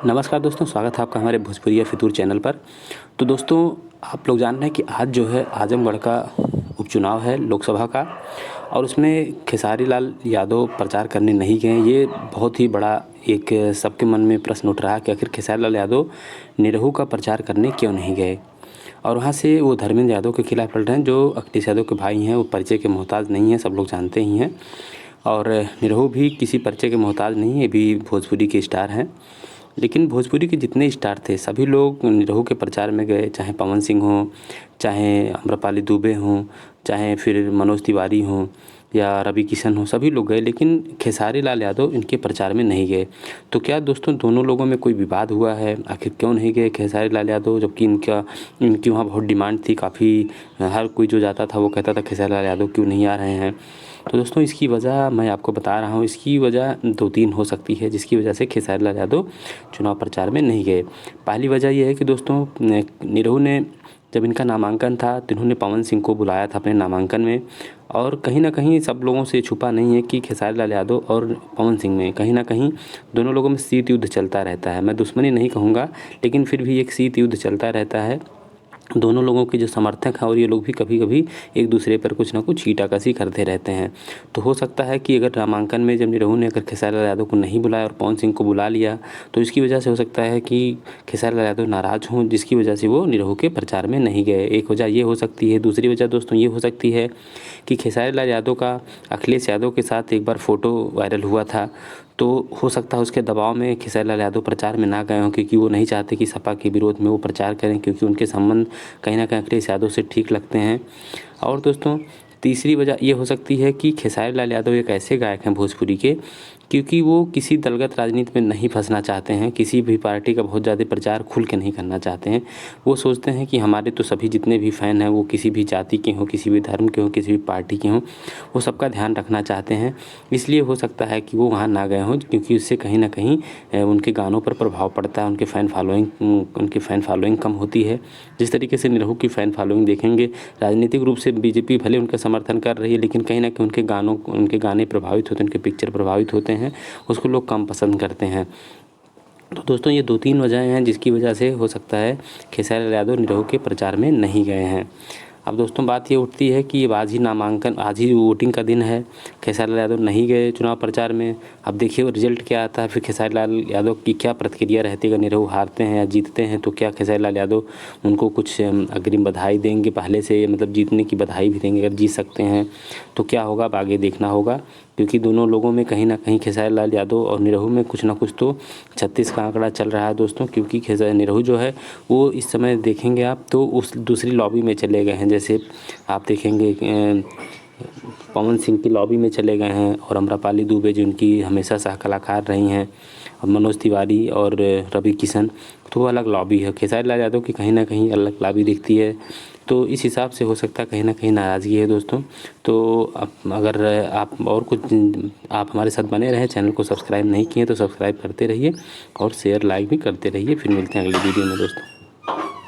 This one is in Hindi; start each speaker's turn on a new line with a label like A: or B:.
A: नमस्कार दोस्तों, स्वागत है आपका हमारे भोजपुरिया फितूर चैनल पर। तो दोस्तों, आप लोग जान रहे हैं कि आज जो है आजमगढ़ का उपचुनाव है लोकसभा का, और उसमें खेसारी लाल यादव प्रचार करने नहीं गए। ये बहुत ही बड़ा एक सबके मन में प्रश्न उठ रहा है कि आखिर खेसारी लाल यादव निरहू का प्रचार करने क्यों नहीं गए। और वहाँ से वो धर्मेंद्र यादव के खिलाफ लड़ रहे हैं, जो अखिलेश यादव के भाई हैं। वो परिचय के मोहताज नहीं हैं, सब लोग जानते ही हैं। और निरहू भी किसी परिचय के मोहताज नहीं है, ये भी भोजपुरी के स्टार हैं। लेकिन भोजपुरी के जितने स्टार थे सभी लोग निरहू के प्रचार में गए, चाहे पवन सिंह हों, चाहे आम्रपाली दुबे हों, चाहे फिर मनोज तिवारी हों या रवि किशन हो, सभी लोग गए। लेकिन खेसारी लाल यादव इनके प्रचार में नहीं गए। तो क्या दोस्तों दोनों लोगों में कोई विवाद हुआ है? आखिर क्यों नहीं गए खेसारी लाल यादव, जबकि इनकी वहाँ बहुत डिमांड थी काफ़ी। हर कोई जो जाता था वो कहता था खेसारी लाल यादव क्यों नहीं आ रहे हैं। तो दोस्तों, इसकी वजह मैं आपको बता रहा हूँ। इसकी वजह 2-3 हो सकती है जिसकी वजह से खेसारी लाल यादव चुनाव प्रचार में नहीं गए। पहली वजह ये है कि दोस्तों, निरहू ने जब इनका नामांकन था तो इन्होंने पवन सिंह को बुलाया था अपने नामांकन में। और कहीं ना कहीं सब लोगों से छुपा नहीं है कि खेसारी लाल यादव और पवन सिंह में कहीं ना कहीं दोनों लोगों में शीत युद्ध चलता रहता है। मैं दुश्मनी नहीं कहूँगा, लेकिन फिर भी एक शीत युद्ध चलता रहता है। दोनों लोगों के जो समर्थक हैं और ये लोग भी कभी कभी एक दूसरे पर कुछ ना कुछ छींटाकशी करते रहते हैं। तो हो सकता है कि अगर नामांकन में जब निरहू ने अगर खेसारी लाल यादव को नहीं बुलाया और पवन सिंह को बुला लिया, तो इसकी वजह से हो सकता है कि खेसारी लाल यादव नाराज़ हों, जिसकी वजह से वो निरहू के प्रचार में नहीं गए। एक वजह ये हो सकती है। दूसरी वजह दोस्तों ये हो सकती है कि खेसारी लाल यादव का अखिलेश यादव के साथ एक बार फ़ोटो वायरल हुआ था, तो हो सकता है उसके दबाव में खेसारी लाल यादव प्रचार में ना गए हों, क्योंकि वो नहीं चाहते कि सपा के विरोध में वो प्रचार करें, क्योंकि उनके संबंध कहीं ना कहीं अखिलेश यादव से ठीक लगते हैं। और दोस्तों, तीसरी वजह ये हो सकती है कि खेसारी लाल यादव एक ऐसे गायक हैं भोजपुरी के, क्योंकि वो किसी दलगत राजनीति में नहीं फंसना चाहते हैं, किसी भी पार्टी का बहुत ज़्यादा प्रचार खुल के नहीं करना चाहते हैं। वो सोचते हैं कि हमारे तो सभी जितने भी फ़ैन हैं वो किसी भी जाति के हों, किसी भी धर्म के हों, किसी भी पार्टी के हों, वो सबका ध्यान रखना चाहते हैं। इसलिए हो सकता है कि वो वहाँ ना गए हों, क्योंकि उससे कहीं ना कहीं उनके गानों पर प्रभाव पड़ता है, उनकी फ़ैन फॉलोइंग कम होती है। जिस तरीके से निरहू की फ़ैन फॉलोइंग देखेंगे, राजनीतिक रूप से बीजेपी भले उनका समर्थन कर रही है, लेकिन कहीं ना कहीं उनके गाने प्रभावित होते हैं, उनके पिक्चर प्रभावित होते हैं, उसको लोग कम पसंद करते हैं। तो दोस्तों, ये 2-3 वजहें हैं जिसकी वजह से हो सकता है खेसारी लाल यादव निरहू के प्रचार में नहीं गए हैं। अब दोस्तों, बात ये उठती है कि आज ही वोटिंग का दिन है। खेसारी लाल यादव नहीं गए चुनाव प्रचार में। अब देखिए रिजल्ट क्या आता है, फिर खेसारी लाल यादव की क्या प्रतिक्रिया रहती है। अगर निरहू हारते हैं या जीतते हैं तो क्या खेसारी लाल यादव उनको कुछ अग्रिम बधाई देंगे पहले से, मतलब जीतने की बधाई भी देंगे। अगर जीत सकते हैं तो क्या होगा, अब आगे देखना होगा, क्योंकि दोनों लोगों में कहीं ना कहीं खेसारी लाल यादव और निरहू में कुछ ना कुछ तो 36 का आंकड़ा चल रहा है दोस्तों। क्योंकि निरहू जो है वो इस समय देखेंगे आप तो उस दूसरी लॉबी में चले गए हैं। जैसे आप देखेंगे पवन सिंह की लॉबी में चले गए हैं, और आम्रपाली दुबे जो उनकी हमेशा सह कलाकार रही हैं, और मनोज तिवारी और रवि किशन, तो वो अलग लॉबी है। खेसारी लाल यादव की कहीं ना कहीं अलग लॉबी दिखती है। तो इस हिसाब से हो सकता है कहीं ना कहीं नाराज़गी है दोस्तों। तो अगर आप और कुछ आप हमारे साथ बने रहें, चैनल को सब्सक्राइब नहीं किए तो सब्सक्राइब करते रहिए और शेयर लाइक भी करते रहिए। फिर मिलते हैं अगली वीडियो में दोस्तों।